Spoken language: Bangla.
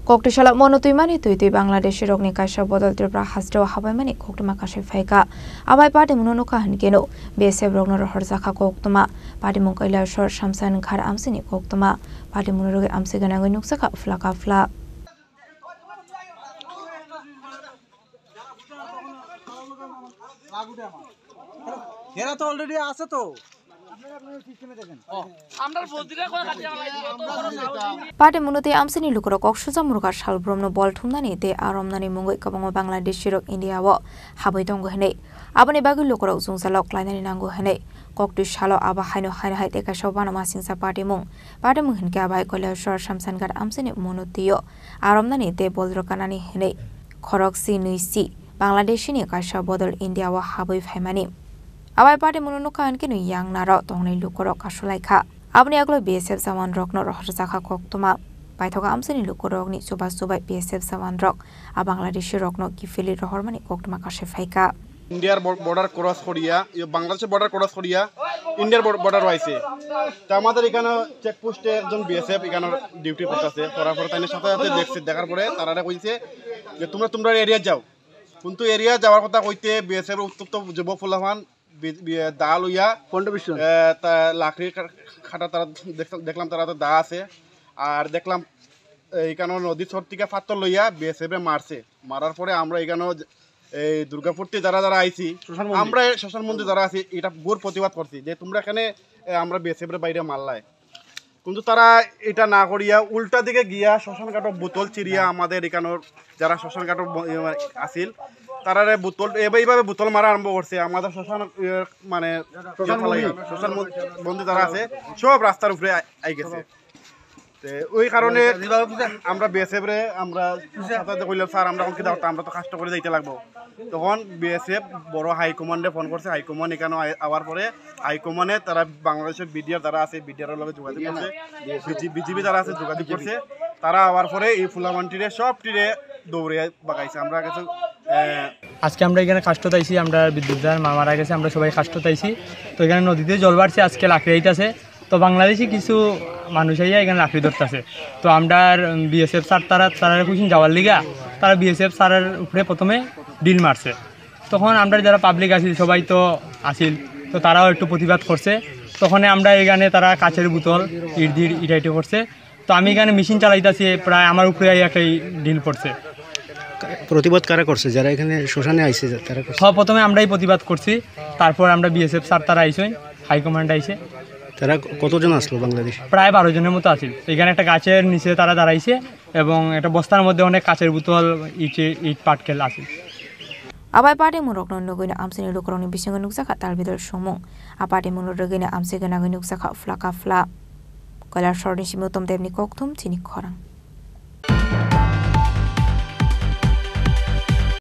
Koktishala monotuimani tuitui Bangladesh rokni kaisha bodol tirpra hasdo habaimani koktuma kashe faika abai party munono kahankeno BSF rokno rohorjaka koktuma party munkaila shor shamsan khar amsini koktuma party munoroge amsigana nuksaka flaka fla এরা তো অলরেডি আছে তো Party Munote Amsini Lukro Kokshuza Murga Shalbromno Boltumnani, they are Romnani Mungo Kabongo Bangladesh Rock India Wa, Habitongo Hene, Abani Bagu Lukro Zunzalok Lanango Hene, Koktu Shalo Abahino Hana Teka Shovana Masinsa Party Mung, Party Mungan Gabai Kola Shor Shamsan Gad Amsini Monotio, Aromnani, they Boldrokanani Hene, Koroksi Nuisi, Bangladeshini Kasha Bodol India Wa Habu Hemani. Abai party mununuka ankinu yang naro tongnai lukoro kashulaika. Abni aglo BSF sawan rock no rohrzaka koktuma. Baithoga amsini lukorok ni subai BSF sawan rock. A Bangladeshi rock no kifili rohormani koktuma kashefaika. India border cross Korea, Bangladesh border cross Korea, India border হইছে তা আমাদের এখানে চেকপোস্টে একজন বিএসএফ এখানে ডিউটি করতেছে করার পর তাইনের সাথে সাথে দেখছি দেখার পরে তারা কইছে যে তোমরা এরিয়া যাও কিন্তু এরিয়া যাওয়ার কথা কইতে বিএসএফ উত্তপ্ত যুবক ফুলামান দা লইয়া লাকড়ি খাটা তারা দেখলাম তারা তো দা আছে আর দেখলাম এইখানে নদী চর থেকে পাথর লইয়া বিএসএফ মারছে মারার পরে আমরা এখানে এই দুর্গাপুরতে যারা আইছি আমরা শ্মশান মন্দির যারা আছি এটা গোর প্রতিবাদ করছি যে তোমরা এখানে আমরা বিএসএফ এর বাইরে মারলাই কিন্তু তারা এটা না করিয়া উল্টা দিকে গিয়া শ্মশান ঘাটর বোতল চিরিয়া আমাদের এখানে যারা শ্মশান ঘাটর আসিল তারা বোতল এইভাবে বোতল মারা আরম্ভ করছে আমাদের শ্মশান মানে শ্মশান মন্দির যারা আছে সব রাস্তার উপরে আই গেছে ওই কারণে আমরা বিএসএফ রে আমরা সাথে কইলাম স্যার আমরা কোন কি দাও আমরা তো কষ্ট করে যাইতে লাগবো তখন বিএসএফ বড় হাই কমান্ডে ফোন করছে হাই কমান্ড এখানে আওয়ার পরে হাই কমান্ডে তারা বাংলাদেশের বিডিআর যারা আছে বিডিআর লগে যোগাযোগ করছে বিজিবি যারা আছে যোগাযোগ করছে তারা আওয়ার পরে এই ফুলামানটিরে সব টিরে দৌড়ে বাগাইছে আমরা কাছে আজকে আমরা এখানে কাষ্ট তাইছি আমরা বিদ্যুৎদার মারা গেছে আমরা সবাই কাষ্ট তাইছি তো এখানে নদীতে জল বাড়ছে আজকে লাকড়ি আইতাছে তো বাংলাদেশি কিছু মানুষ আইয়া এখানে লাকড়ি ধরতেছে তো আমরা বিএসএফ স্যার তারা খুশি যাওয়ার লিগা তারা বিএসএফ স্যারের উপরে প্রথমে ডিল মারছে তখন আমরা যারা পাবলিক আসিল সবাই তো আসিল তো তারাও একটু প্রতিবাদ করছে তখন আমরা এখানে তারা কাচের বোতল ইট করছে তো আমি এখানে মেশিন চালাইতেছি প্রায় আমার উপরে একটা ডিল পড়ছে প্রতিবাদ কারা করছে যারা এখানে শ্মশানে আইছে তারা সব প্রথমে আমরাই প্রতিবাদ করছি তারপর আমরা বিএসএফ স্যার তারা আইসেন হাইকমান্ড আইসে তারা কতজন আসলো বাংলাদেশ প্রায় 12 জনের মতো আছিল এখানে একটা গাছের নিচে তারা দাঁড়াইছে এবং একটা বস্তার মধ্যে অনেক কাচের বোতল ইট পাটকেল আছে Abai party murokno nugina amsini lukroni bisinga nuksaka talbidol shumung a party munurogina amsigana nuksaka flaka fla kolar shorni simutom devni koktum chini khorang